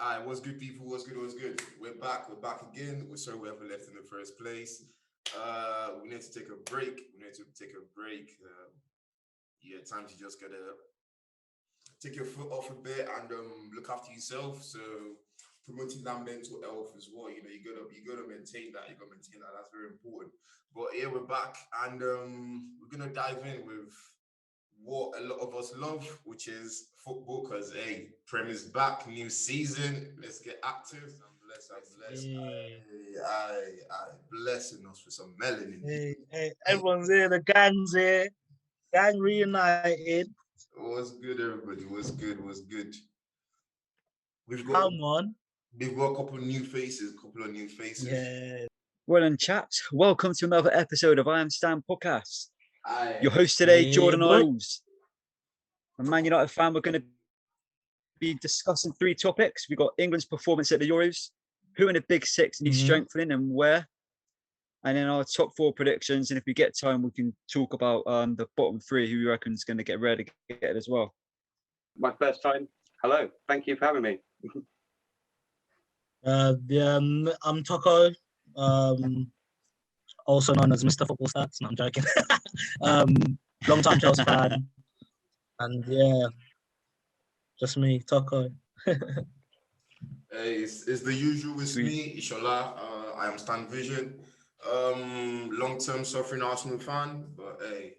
Alright, what's good, people? What's good? What's good? We're back. We're back again. We're sorry we ever left in the first place. We need to take a break. Time to just gotta take your foot off a bit and look after yourself. So promoting that mental health as well. You gotta maintain that. You gotta maintain that. That's very important. But yeah, we're back and we're gonna dive in with what a lot of us love, which is football, because hey, Prem is back, new season. Let's get active. I'm blessed. I blessing us with some melanin. Hey, everyone's here, the gang's here. Gang reunited. What's good, everybody? What's good? We've got Come on. a couple of new faces. Yeah. Well done, chaps. Welcome to another episode of IAMSTAN podcast. Aye. Your host today, Hey, Jordan boy. Isles. A Man United fan, we're going to be discussing three topics. We've got England's performance at the Euros, who in the Big Six needs strengthening and where, and then our top four predictions. And if we get time, we can talk about the bottom three, who we reckon is going to get relegated as well. My first time. Hello. Thank you for having me. I'm Toko, also known as Mr. Football Stats. No, I'm joking. Long-time Chelsea fan. And yeah, just me, Toko. Hey, it's the usual. It's me, Ishola. I am Stan Vision. Long-term suffering Arsenal fan, but hey,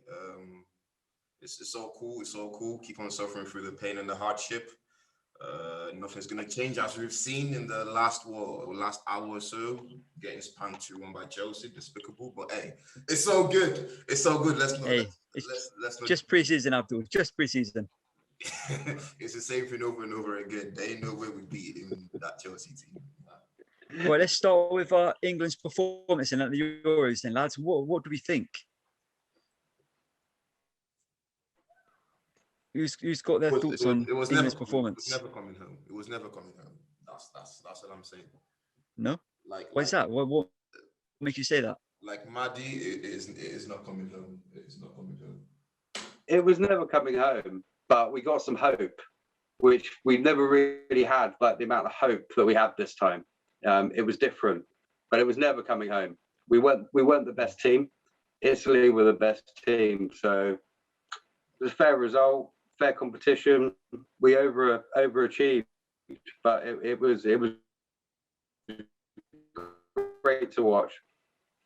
it's all cool. It's all cool. Keep on suffering through the pain and the hardship. Nothing's gonna change, as we've seen in the last hour or so. Getting spanned 2-1 by Chelsea, despicable. But hey, it's all good. Let's not. Hey, let's not. Just pre-season, Abdul. Just pre-season. It's the same thing over and over again. There ain't no way we beat in that Chelsea team. Well, let's start with England's performance in the Euros then, lads. What do we think? Who's got their thoughts on England's performance? It was never coming home. That's what I'm saying. No? What's that? What makes you say that? Like Maddie, it is not coming home. It's not coming home. It was never coming home, but we got some hope, which we never really had, like the amount of hope that we had this time. It was different, but it was never coming home. We weren't the best team. Italy were the best team, so it was a fair result, fair competition. We overachieved, but it was great to watch.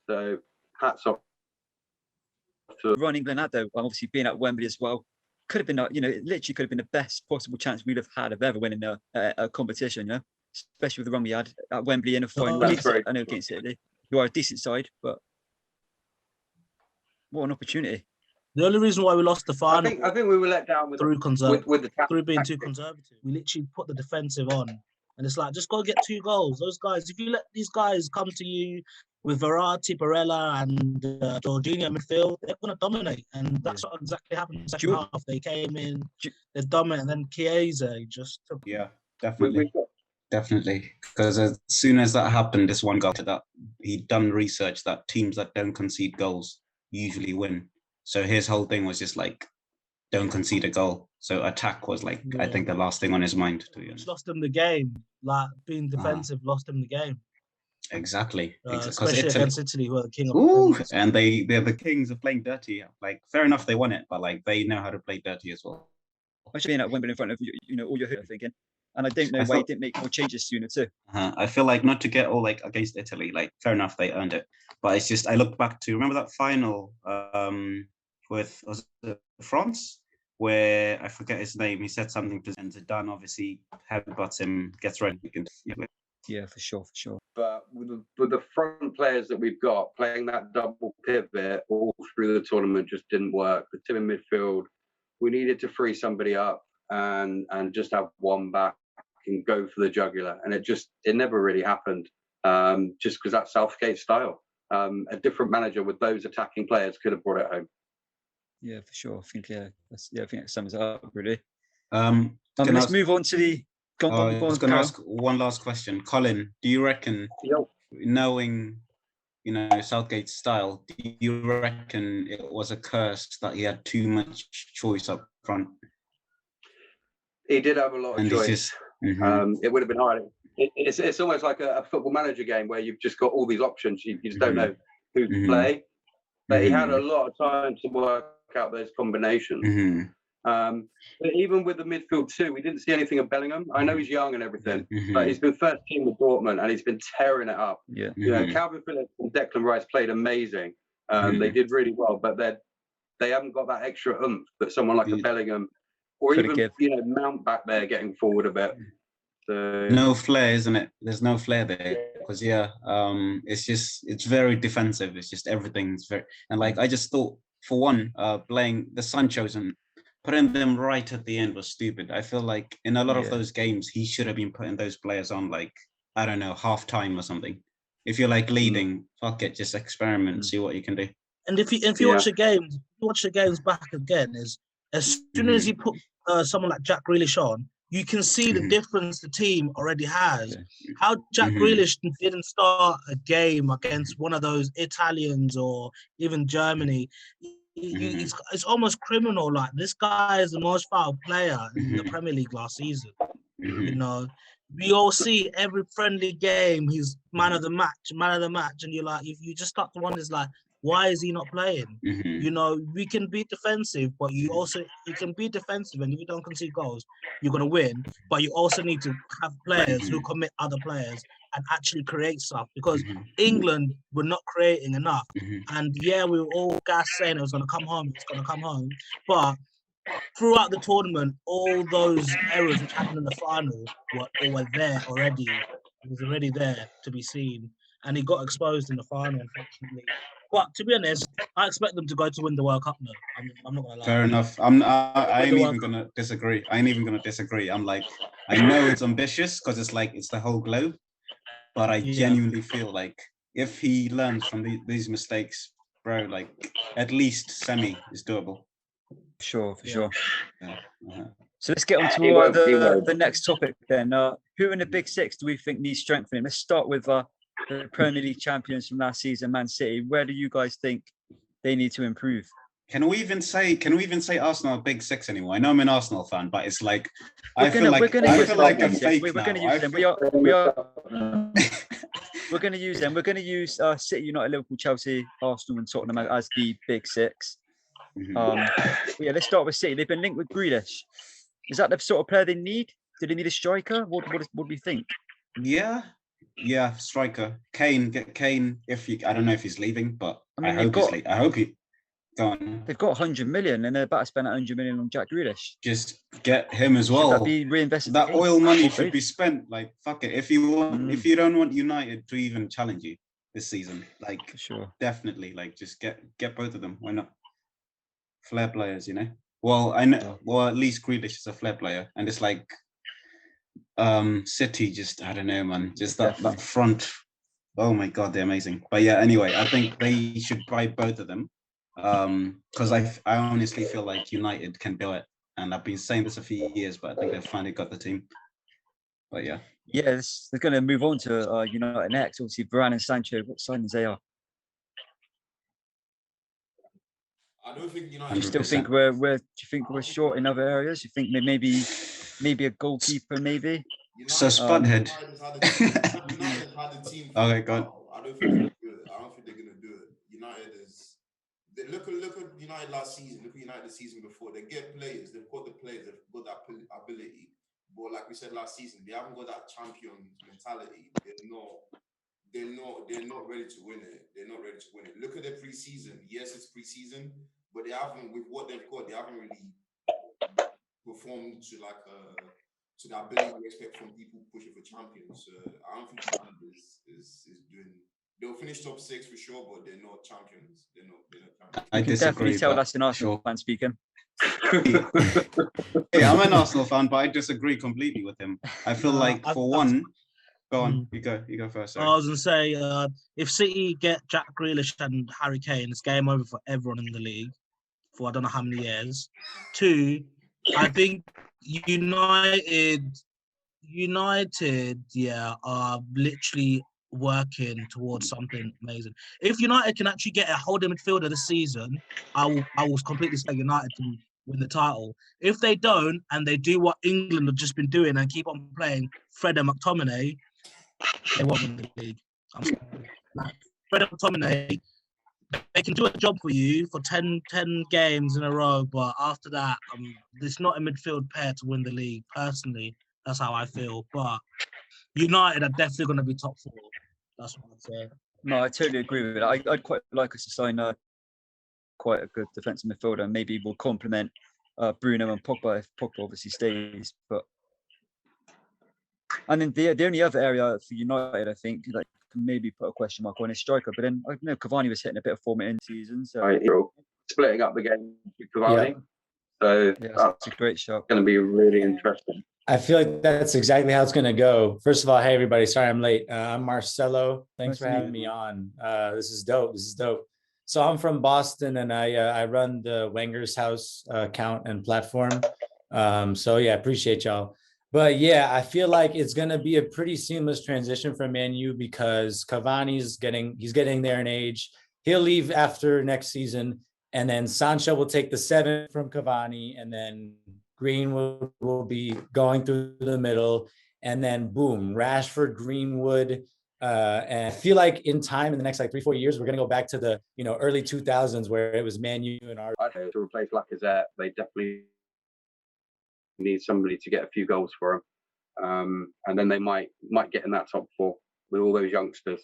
So hats off to Run England had, though, obviously being at Wembley as well, could have been, it literally could have been the best possible chance we'd have had of ever winning a competition, especially with the run we had at Wembley in a final. I know against Italy, who are a decent side, but what an opportunity. The only reason why we lost the final, I think we were let down with through being too conservative. We literally put the defensive on, and it's like, just go get 2 goals. Those guys, if you let these guys come to you with Verratti, Barella, and Jorginho midfield, they're going to dominate, and that's what exactly happened in the second half. They came in, they dominated, and then Chiesa just took. Yeah, definitely. Definitely, because as soon as that happened, this one guy to that, he'd done research that teams that don't concede goals usually win. So his whole thing was just like, don't concede a goal. So attack was like, I think, the last thing on his mind. Which lost him the game. Like, being defensive lost him the game. Exactly. Especially against Italy, who are the king of and they're the kings of playing dirty. Like, fair enough, they won it, but like they know how to play dirty as well. Especially being at Wembley in front of all your thinking. And I don't know why he didn't make more changes sooner too. I feel like, not to get all like against Italy, like fair enough, they earned it. But it's just, I look back to, remember that final with France, where I forget his name. He said something to Zidane, obviously headbutts him, gets red. Yeah, for sure. But with the front players that we've got, playing that double pivot all through the tournament just didn't work. The team in midfield, we needed to free somebody up and just have one back and go for the jugular. And it never really happened, just because that's Southgate's style. A different manager with those attacking players could have brought it home. Yeah, for sure. I think I think that sums it up really. Let's move on to the. I was going to ask one last question, Colin. Do you reckon, knowing Southgate's style, do you reckon it was a curse that he had too much choice up front? He did have a lot of choice. It would have been hard. It's almost like a football manager game where you've just got all these options. You just don't know who to play. But he had a lot of time to work out those combinations. But even with the midfield too, we didn't see anything of Bellingham. I know he's young and everything, but he's been first team with Dortmund and he's been tearing it up. You know, Calvin Phillips and Declan Rice played amazing. They did really well, but they haven't got that extra oomph that someone like a Bellingham or Could even you know Mount back there getting forward a bit. So, no flair, isn't it? There's no flair there because it's very defensive. It's just everything's very, and like I just thought for one, playing the Sanchos and putting them right at the end was stupid. I feel like in a lot of those games he should have been putting those players on like, I don't know, half time or something. If you're like leading, fuck it, just experiment, see what you can do. And if you watch the games back again, is as soon as you put someone like Jack Grealish on, you can see the difference the team already has. How Jack Grealish didn't start a game against one of those Italians or even Germany. It's almost criminal. Like, this guy is the most fouled player in the Premier League last season. You know, we all see every friendly game he's man of the match, and you're like, if you just start to wonder, like, why is he not playing? You know, we can be defensive, but you can be defensive, and if you don't concede goals, you're gonna win. But you also need to have players who commit other players and actually create stuff, because England were not creating enough. And yeah, we were all gas saying it was gonna come home, but throughout the tournament, all those errors which happened in the final were there already. It was already there to be seen, and he got exposed in the final, unfortunately. But to be honest, I expect them to go to win the World Cup now. I'm not gonna lie. Fair enough. I ain't even gonna disagree. I'm like, I know it's ambitious because it's like it's the whole globe, but I genuinely feel like if he learns from these mistakes, bro, like at least semi is doable. For sure. Yeah. So let's get on to the next topic then. Who in the Big Six do we think needs strengthening? Let's start with the Premier League champions from last season, Man City. Where do you guys think they need to improve? Can we even say Arsenal are Big Six anymore? I know I'm an Arsenal fan, but it's like I feel like I'm fake now. We're going to use them. We're going to use them. We're going to use City, United, Liverpool, Chelsea, Arsenal, and Tottenham as the Big Six. Let's start with City. They've been linked with Grealish. Is that the sort of player they need? Do they need a striker? What do we think? Yeah, striker. Kane. Get Kane. I don't know if he's leaving, but I hope he. Go on. They've got 100 million, and they're about to spend 100 million on Jack Grealish. Just get him as well. Should that be reinvested? That oil money should be spent. Like, fuck it. If you don't want United to even challenge you this season, like, for sure, definitely, like, just get both of them. Why not? Flair players, you know. Well, I know. Well, at least Grealish is a flair player, and it's like, City. Just I don't know, man. Just that front. Oh my god, they're amazing. But yeah, anyway, I think they should buy both of them, because I honestly feel like United can do it, and I've been saying this a few years, but I think they've finally got the team. But yeah, they're going to move on to United next. Obviously, Varane and Sancho. What signings they are? I don't think United. Do you still think do you think we're short in other areas? You think maybe a goalkeeper, maybe? So Spudhead. United had the team. Okay, go on. I don't think they're gonna do it. United is. Look at United last season. Look at United the season before. They get players. They've got the players. They've got that ability. But like we said last season, they haven't got that champion mentality. They're not ready to win it. They're not ready to win it. Look at their preseason. Yes, it's preseason, but they haven't, with what they've got, they haven't really performed to the ability we expect from people pushing for champions. I don't think United is doing. They'll finish top 6 for sure, but they're not champions. They're not champions. I disagree. Definitely tell that's an Arsenal fan speaking. Hey, I'm an Arsenal fan, but I disagree completely with him. I feel like for one. Go on, you go first. Sorry. I was going to say, if City get Jack Grealish and Harry Kane, it's game over for everyone in the league for I don't know how many years. 2, I think United, are literally working towards something amazing. If United can actually get a holding midfielder this season, I will completely say United can win the title. If they don't, and they do what England have just been doing and keep on playing Fred and McTominay, they won't win the league. I'm sorry. Like, Fred and McTominay, they can do a job for you for 10 games in a row, but after that, it's not a midfield pair to win the league. Personally, that's how I feel. But United are definitely going to be top 4. That's what I'd say. No, I totally agree with that. I'd quite like us to sign quite a good defensive midfielder, and maybe we'll complement Bruno and Pogba if Pogba obviously stays. And then the only other area for United, I think, that can maybe put a question mark on is striker. But then I know Cavani was hitting a bit of form in season, so Splitting up the game with Cavani. Yeah. So yeah, that's a great shot. Going to be really interesting. I feel like that's exactly how it's going to go. First of all, hey, everybody. Sorry I'm late. I'm Marcelo. Thanks for having me on. This is dope. So I'm from Boston, and I run the Wenger's House account and platform. So, yeah, appreciate y'all. But, yeah, I feel like it's going to be a pretty seamless transition for Man U because Cavani's getting there in age. He'll leave after next season, and then Sancho will take the 7 from Cavani, and then Greenwood will be going through the middle, and then boom, Rashford, Greenwood. And I feel like in time, in the next like 3-4 years, we're going to go back to the early 2000s where it was Man U and our. To replace Lacazette, they definitely need somebody to get a few goals for them, and then they might get in that top 4 with all those youngsters.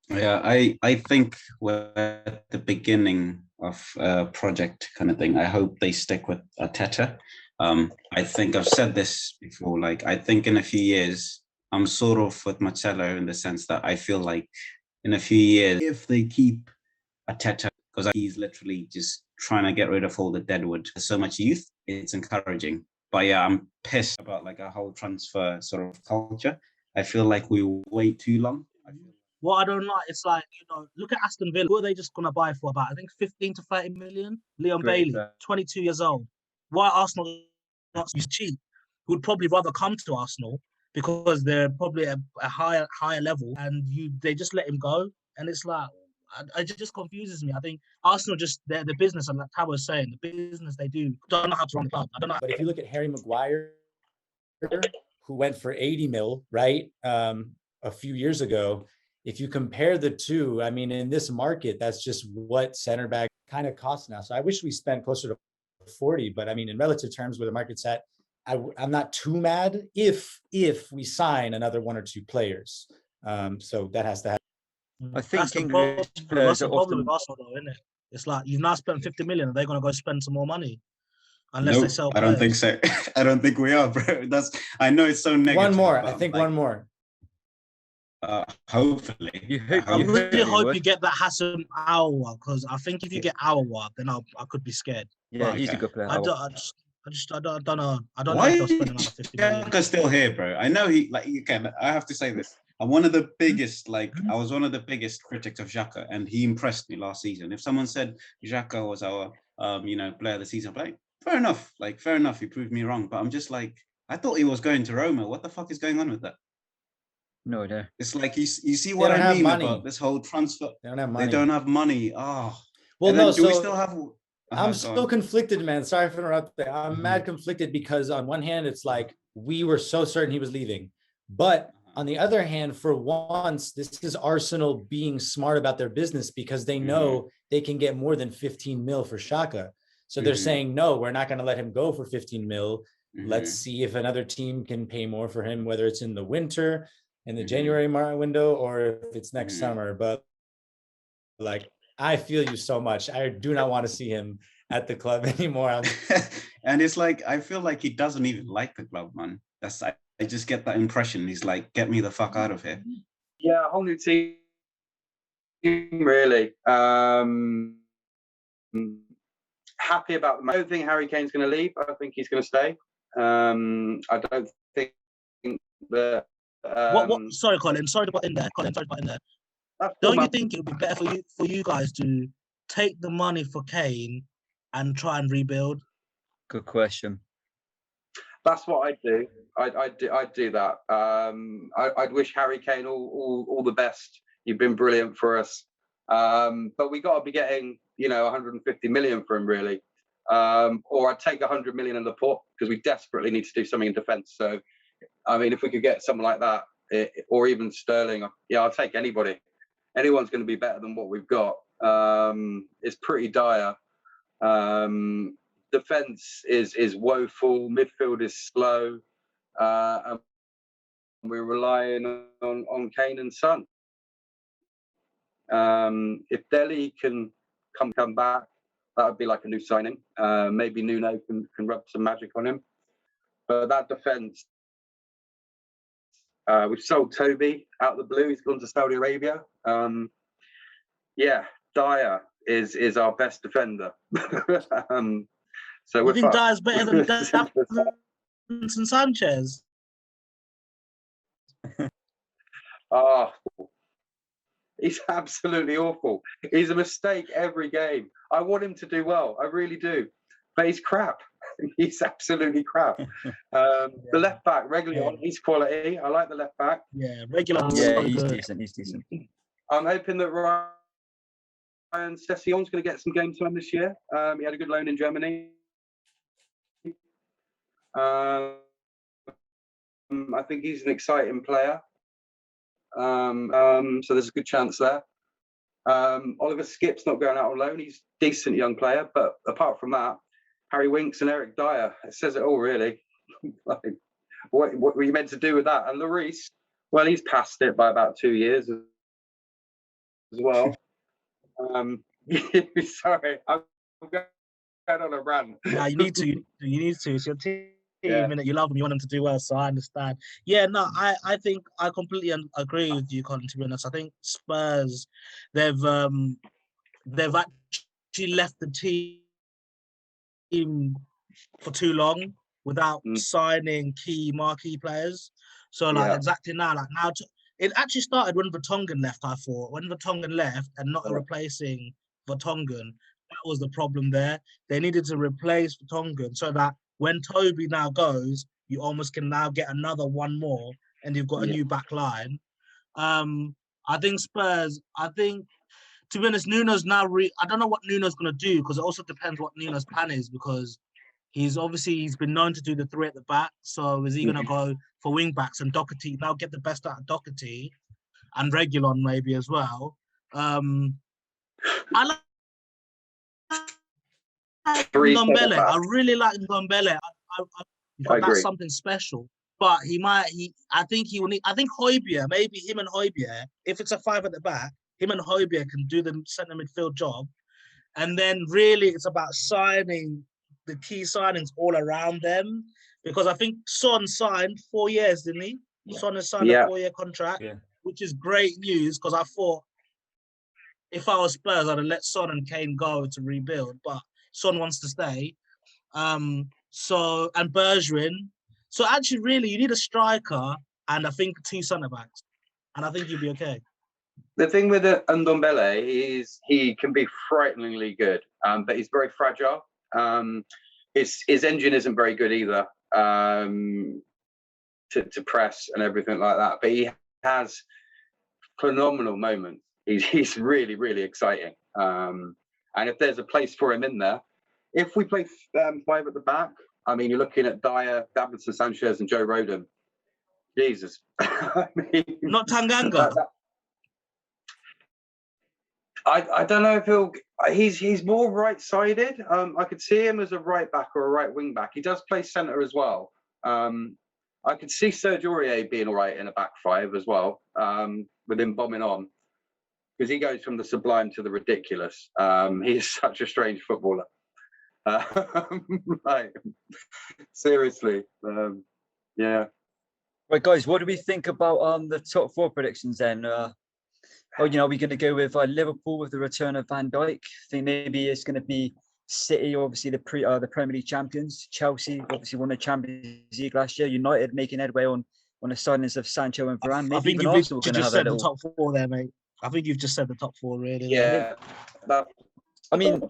Yeah, I think we're at the beginning of a project kind of thing. I hope they stick with Arteta. I think I've said this before, like I think in a few years, I'm sort of with Marcelo in the sense that I feel like in a few years, if they keep Arteta, because he's literally just trying to get rid of all the deadwood. There's so much youth, it's encouraging. But yeah, I'm pissed about like a whole transfer sort of culture. I feel like we wait too long. What I don't like, it's like, look at Aston Villa. Who are they just going to buy for about, I think, 15 to 30 million? Leon Bailey, 22 years old. Why Arsenal not use cheap? Would probably rather come to Arsenal because they're probably a higher level, and they just let him go. And it's like, it just confuses me. I think Arsenal the business, and like Tao was saying, the business they do, don't know how to run the club. I don't know. But if you look at Harry Maguire, who went for 80 mil, right, a few years ago, if you compare the two, I mean, in this market, that's just what center back kind of costs now. So I wish we spent closer to 40, but I mean, in relative terms, where the market's at, I'm not too mad if we sign another 1 or 2 players. So that has to happen. I think that's the problem with Arsenal, though, isn't it? It's like you've now spent 50 million, and they're going to go spend some more money. Unless they sell players. I don't think so. I don't think we are, bro. I know it's so negative. One more. I think one more. Hopefully. I really hope you get that Hassan Aouar, because I think if you get Aouar, then I could be scared. Yeah, he's a good player. I don't know. I don't Why know if they'll spend another 50 million. Xhaka's still here, bro. I know I have to say this. I'm one of the biggest, I was one of the biggest critics of Xhaka, and he impressed me last season. If someone said Xhaka was our, player of the season, I'm like, fair enough. He proved me wrong. But I'm just like, I thought he was going to Roma. What the fuck is going on with that? No idea. It's like you see what I mean about this whole transfer. They don't have money. They don't have money. Oh, well, no. Do we still have? I'm so conflicted, man. Sorry for interrupting. I'm mad conflicted because on one hand, it's like we were so certain he was leaving, but on the other hand, for once, this is Arsenal being smart about their business because they know they can get more than 15 mil for Xhaka. So they're saying, no, we're not going to let him go for 15 mil. Let's see if another team can pay more for him, whether it's in the winter, in the January window, or if it's next summer. But like, I feel you so much. I do not want to see him at the club anymore. And it's like, I feel like he doesn't even like the club, man. I just get that impression. He's like, get me the fuck out of here. Yeah, a whole new team, really. Happy about them. I don't think Harry Kane's going to leave. I think he's going to stay. I don't think that. What? Sorry, Colin. Sorry to put in there. Don't you think it would be better for you guys to take the money for Kane and try and rebuild? Good question. That's what I'd do. I'd do that. I'd wish Harry Kane all the best. You've been brilliant for us. But we got to be getting 150 million for him, really. Or I'd take 100 million in the pot because we desperately need to do something in defence. So, I mean, if we could get someone like that, or even Sterling, I'll take anybody. Anyone's going to be better than what we've got. It's pretty dire. Defence is woeful. Midfield is slow. And we're relying on Kane and Son. If Delhi can come back, that would be like a new signing. Maybe Nuno can rub some magic on him. But that defence, we've sold Toby out of the blue. He's gone to Saudi Arabia. Dyer is our best defender. So I think Dyer's better than Davinson Sanchez. Oh, he's absolutely awful. He's a mistake every game. I want him to do well. I really do. But he's crap. He's absolutely crap. The left back, Reguilon, he's quality. I like the left back. Yeah, Reguilon. He's decent. He's decent. I'm hoping that Ryan Session's going to get some game time this year. He had a good loan in Germany. I think he's an exciting player. So there's a good chance there. Oliver Skip's not going out on loan. He's a decent young player, but apart from that, Harry Winks and Eric Dyer, it says it all, really. Like, what were you meant to do with that? And Lloris, well, he's passed it by about 2 years as well. Sorry, I'm going on a rant. Yeah, you need to. You need to. It's your team. And you love them, you want them to do well, so I understand. Yeah, no, I think I completely agree with you, Colin, to be honest. I think Spurs, they've actually left the team for too long without signing key marquee players. So exactly now, it actually started when Vertonghen left, I thought. When Vertonghen left and not replacing Vertonghen, that was the problem there. They needed to replace Vertonghen so that when Toby now goes, you almost can now get another one more and you've got a new back line. I think Spurs, to be honest, Nuno's now, I don't know what Nuno's going to do because it also depends what Nuno's plan is because he's been known to do the three at the back. So is he going to go for wing backs and Doherty, now get the best out of Doherty and Reguilon maybe as well? I like Ndombele. I really like Ndombele. But that's something special. But I think Højbjerg, maybe him and Højbjerg, if it's a five at the back, him and Højbjerg can do the centre midfield job. And then really it's about signing the key signings all around them. Because I think Son signed 4 years, didn't he? Yeah. Son has signed a 4-year contract, which is great news because I thought if I was Spurs, I'd have let Son and Kane go to rebuild. But Son wants to stay. And Bergwijn. So actually, really, you need a striker and I think 2 centre-backs. And I think you'll be okay. The thing with Ndombele is he can be frighteningly good, but he's very fragile. His engine isn't very good either to press and everything like that. But he has phenomenal moments. He's really, really exciting. And if there's a place for him in there, if we play 5 at the back, I mean, you're looking at Dyer, Davinson Sanchez, and Joe Rodon. Jesus. I mean, not Tanganga. I don't know if he's more right-sided. I could see him as a right back or a right wing back. He does play centre as well. I could see Serge Aurier being all right in a back 5 as well, with him bombing on. Because he goes from the sublime to the ridiculous. He is such a strange footballer. Like, seriously. Yeah. Right, guys, what do we think about the top 4 predictions then? Are we going to go with Liverpool with the return of Van Dijk? I think maybe it's going to be City, obviously the Premier League champions. Chelsea obviously won the Champions League last year. United making headway on the signings of Sancho and Varane. Maybe I think Arsenal you just said the top 4 there, mate. I think you've just said the top 4, really. Yeah. I mean,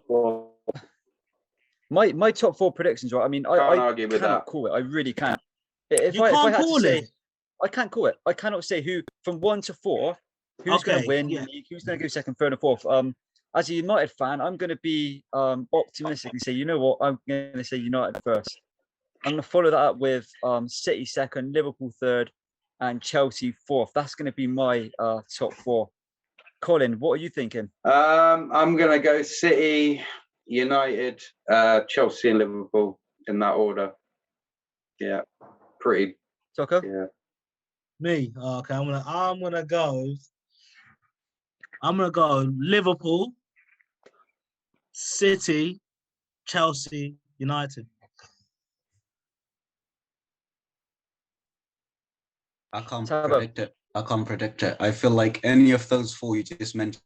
my top 4 predictions, right? I mean, I argue with cannot that. call it. I really can't. I can't call it. I cannot say who from 1 to 4 who's going to win the league, who's going to go second, third, and fourth. as a United fan, I'm going to be optimistic and say, you know what, I'm going to say United first. I'm going to follow that up with City second, Liverpool third, and Chelsea fourth. That's going to be my top four. Colin, what are you thinking? I'm going to go City, United, Chelsea, and Liverpool in that order. Yeah, pretty. Tucker? Yeah. Me, okay. I'm gonna go Liverpool, City, Chelsea, United. I can't Sabo. predict it. I can't predict it. I feel like any of those four you just mentioned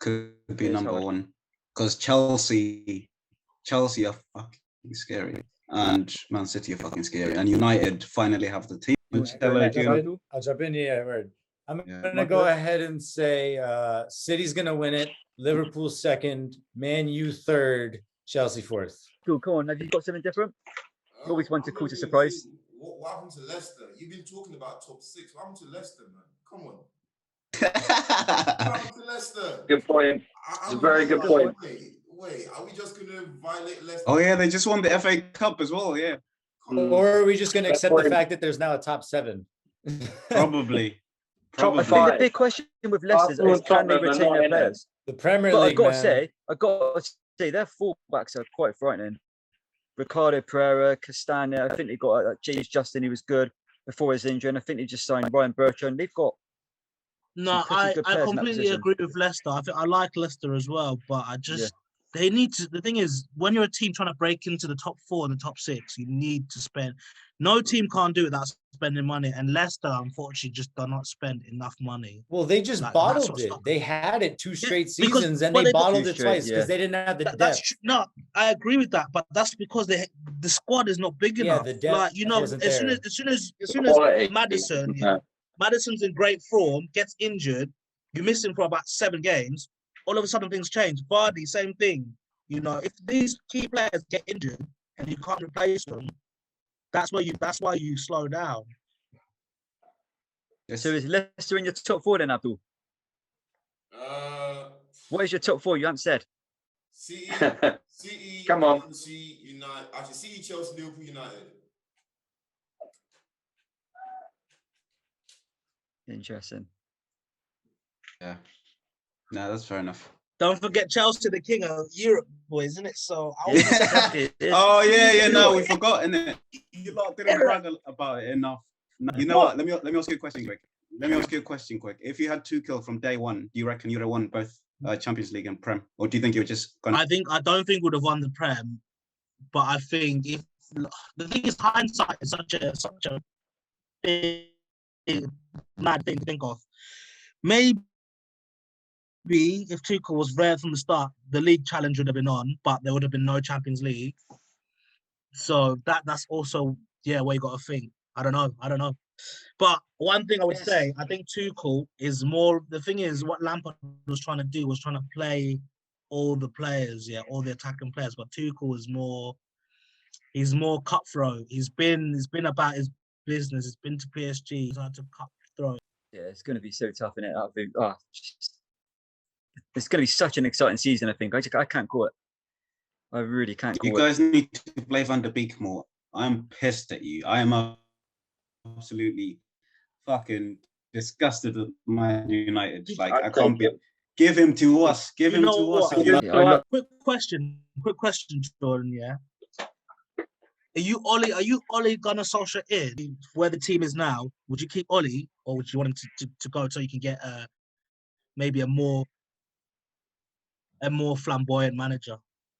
could be It's number hard. one. Because Chelsea are fucking scary. And Man City are fucking scary. And United finally have the team. Hello, June. I'll jump in. Yeah, word. I'm Yeah. gonna go ahead and say City's gonna win it. Liverpool second, Man U third, Chelsea fourth. Cool, come on. Have you got something different? You always want to I'm cause a looking at surprise. you. What happened to Leicester? You've been talking about top six. What happened to Leicester, man? Come on. What happened to Leicester? Good point. It's a very good point. Wait, are we just going to violate Leicester? Oh, yeah, they just won the FA Cup as well, yeah. Or are we just gonna That's accept the fine. fact that there's now a top seven? Probably. I think five. the big question with Leicester Arsenal is and can they Tottenham are retain not their in it. players? The Premier But League, I got to say, their fullbacks are quite frightening. Ricardo Pereira, Castagna. I think they got James Justin. He was good before his injury, and I think they just signed Ryan Bertrand. They've got No, pretty good I players in that completely position. agree with Leicester. I like Leicester as well, but they need to. The thing is, when you're a team trying to break into the top four and the top six, you need to spend. No team can't do it without spending money, and Leicester, unfortunately, just do not spend enough money. Well, they just Like, bottled that's it. what's They had it two straight because- seasons, and well, they they got bottled two it straight, twice because yeah. they didn't have the That's depth. no, I agree with that, but that's because the squad is not big Yeah, enough. the depth Like, you know, wasn't as there. soon as Quality. Maddison, Yeah. Maddison's in great form, gets injured, you miss him for about 7 games, all of a sudden things change. Vardy, same thing. You know, if these key players get injured and you can't replace them, that's why you slow down. So is Leicester in your top four then, Abdul? What is your top four? You haven't said. City, Come on. Chelsea, United. Actually, City, Chelsea, Liverpool, United. Interesting. Yeah. No, that's fair enough. Don't forget Chelsea, the king of Europe, boys, isn't it? So Exactly. Oh, yeah, no, we forgot, innit? You lot didn't brag about it enough. No, you know what? Let me ask you a question quick. If you had Tuchel from day one, do you reckon you'd have won both Champions League and Prem? Or do you think you were just gonna... I don't think we'd have won the Prem, but I think if the thing is, hindsight is such a big, mad thing to think of. Maybe if Tuchel was there from the start, the league challenge would have been on, but there would have been no Champions League. So that's also where you got to think. I don't know. But one thing I would say, I think Tuchel is more. The thing is, what Lampard was trying to do was trying to play all the players, all the attacking players. But Tuchel is more. He's more cutthroat. He's been about his business. He's been to PSG. He's had to cutthroat. Yeah, it's going to be so tough in it. I think. It's going to be such an exciting season. I think. I can't call it. I really can't call it. You guys need to play Van der Beek more. I'm pissed at you. I am absolutely fucking disgusted with Man United. Like, I can't be... Give him to us. Give him to us. Quick question, Jordan. Yeah. Are you Ole Gunnar Solskjaer in where the team is now? Would you keep Ole, or would you want him to go so you can get maybe a more flamboyant manager?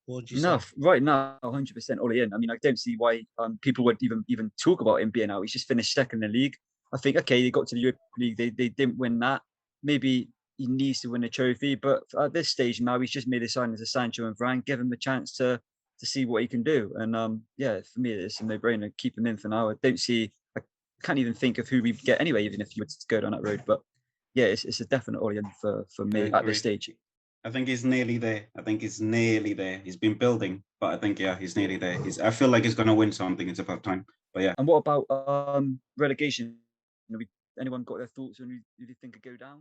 What would you say? Right now, 100% Ole in. I mean, I don't see why people would even talk about him being out. He's just finished second in the league. I think, okay, they got to the Europa League. They didn't win that. Maybe he needs to win a trophy. But at this stage now, he's just made a sign as a Sancho and Varane. Give him a chance to see what he can do. And for me, it's a no-brainer. Keep him in for now. I can't even think of who we get anyway, even if you were to go down that road. But yeah, it's a definite Ole in for me at this stage. I think he's nearly there. He's been building, but I think, he's nearly there. I feel like he's going to win something. It's about time. But yeah. And what about relegation? Anyone got their thoughts on who do you think could go down?